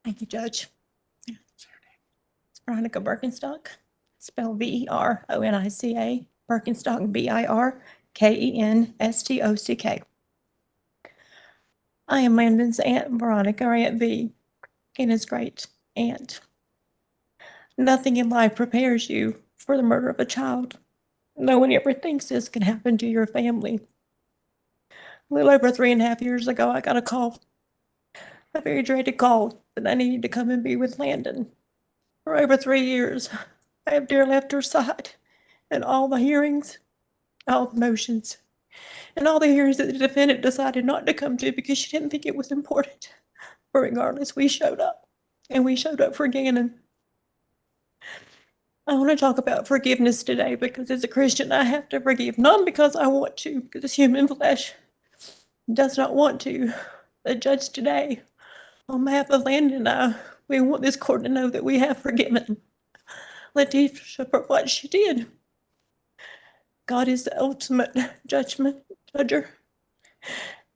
Thank you, Judge. It's Veronica Birkenstock, spelled Veronica, Birkenstock, Birkenstock. I am Landon's Aunt Veronica, or Aunt V, and his great aunt. Nothing in life prepares you for the murder of a child. No one ever thinks this can happen to your family. A little over 3.5 years ago, I got a call, a very dreaded call, that I needed to come and be with Landon. For over 3 years, I have dear left her side in all the hearings, all the motions, and all the hearings that the defendant decided not to come to because she didn't think it was important. But regardless, we showed up, and we showed up for Gannon. I want to talk about forgiveness today because as a Christian, I have to forgive, not because I want to, because human flesh does not want to. The judge today, on behalf of Landon and I, we want this court to know that we have forgiven Letecia for what she did. God is the ultimate judger.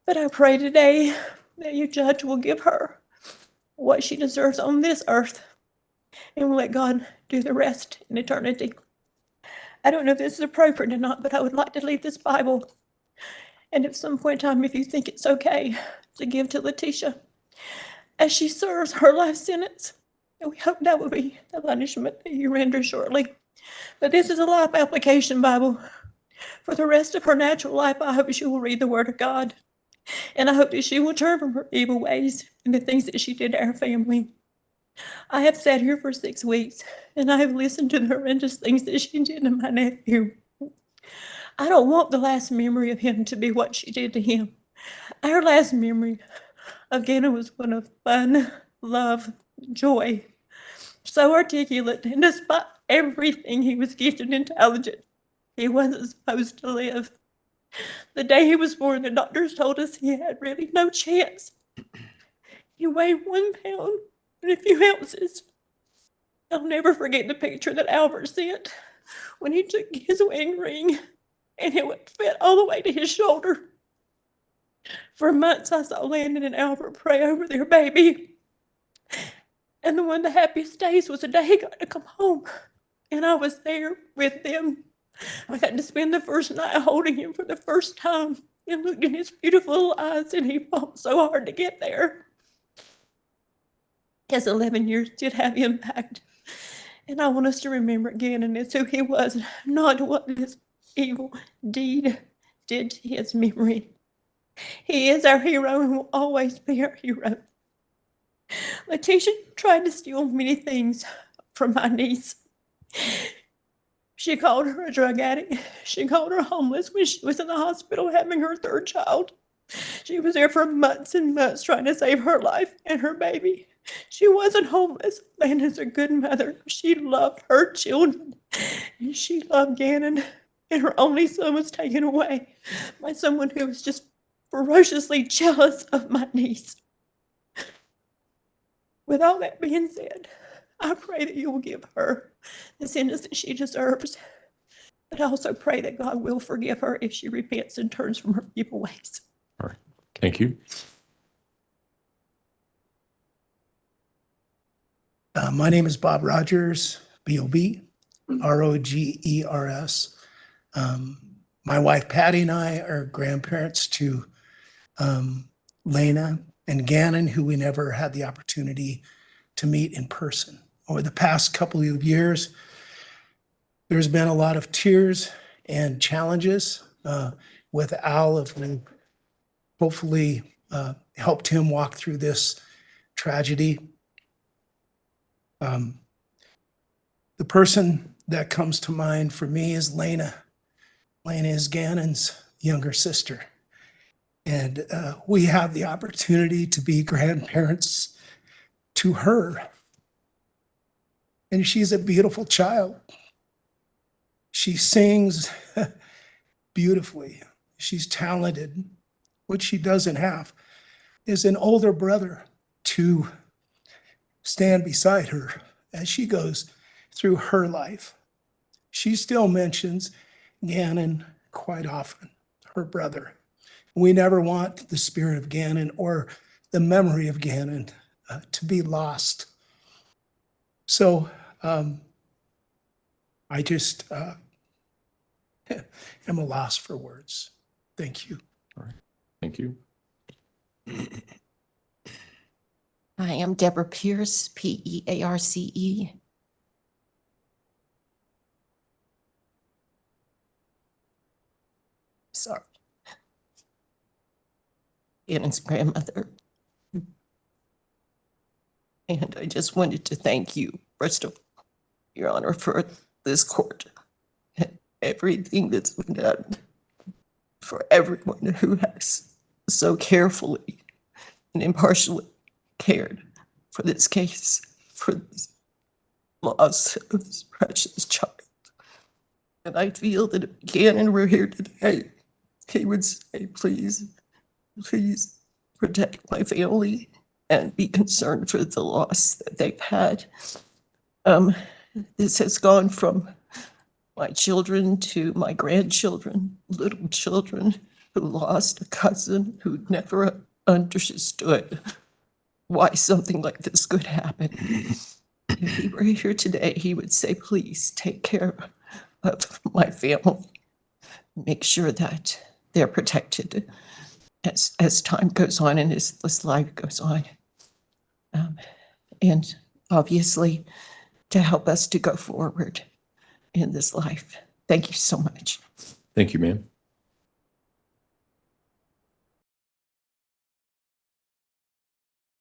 But I pray today that you, Judge, will give her what she deserves on this earth, and we'll let God do the rest in eternity. I don't know if this is appropriate or not, but I would like to leave this Bible. And at some point in time, if you think it's okay, to give to Letecia as she serves her life sentence. And we hope that will be the punishment that you render shortly. But this is a life application Bible. For the rest of her natural life, I hope she will read the Word of God. And I hope that she will turn from her evil ways and the things that she did to our family. I have sat here for 6 weeks, and I have listened to the horrendous things that she did to my nephew. I don't want the last memory of him to be what she did to him. Our last memory of Gannon was one of fun, love, joy, so articulate, and despite everything, he was gifted and talented. He wasn't supposed to live. The day he was born, the doctors told us he had really no chance. He weighed 1 pound and a few ounces. I'll never forget the picture that Albert sent when he took his wedding ring and it would fit all the way to his shoulder. For months, I saw Landon and Albert pray over their baby. And one of the happiest days was the day he got to come home. And I was there with them. I got to spend the first night holding him for the first time and looked in his beautiful little eyes, and he fought so hard to get there. His 11 years did have impact. And I want us to remember again, and it's who he was, not what this evil deed did to his memory. He is our hero and will always be our hero. Letecia tried to steal many things from my niece. She called her a drug addict. She called her homeless when she was in the hospital having her 3rd child. She was there for months and months trying to save her life and her baby. She wasn't homeless. Landon's a good mother. She loved her children. And she loved Gannon. And her only son was taken away by someone who was just ferociously jealous of my niece. With all that being said, I pray that you will give her the sentence that she deserves. But I also pray that God will forgive her if she repents and turns from her evil ways. All right. Thank you. My name is Bob Rogers, B-O-B, R-O-G-E-R-S. My wife Patty and I are grandparents to Lena and Gannon, who we never had the opportunity to meet in person. Over the past couple of years, there's been a lot of tears and challenges with Al, if we hopefully helped him walk through this tragedy. The person that comes to mind for me is Lena. Lena is Gannon's younger sister. And we have the opportunity to be grandparents to her. And she's a beautiful child. She sings beautifully. She's talented. What she doesn't have is an older brother to stand beside her as she goes through her life. She still mentions Gannon quite often, her brother. We never want the spirit of Gannon or the memory of Gannon to be lost. So I just am a loss for words. Thank you. Thank you. I am Deborah Pierce, P-E-A-R-C-E. Sorry. Gannon's grandmother. And I just wanted to thank you, first of all, Your Honor, for this court and everything that's been done, for everyone who has so carefully and impartially cared for this case, for this loss of this precious child. And I feel that if Gannon were here today, he would say, please, please protect my family and be concerned for the loss that they've had. This has gone from my children to my grandchildren, little children who lost a cousin who never understood why something like this could happen. If he were here today, he would say, please take care of my family. Make sure that they're protected as time goes on and as this life goes on. And obviously, to help us to go forward in this life. Thank you so much. Thank you, ma'am.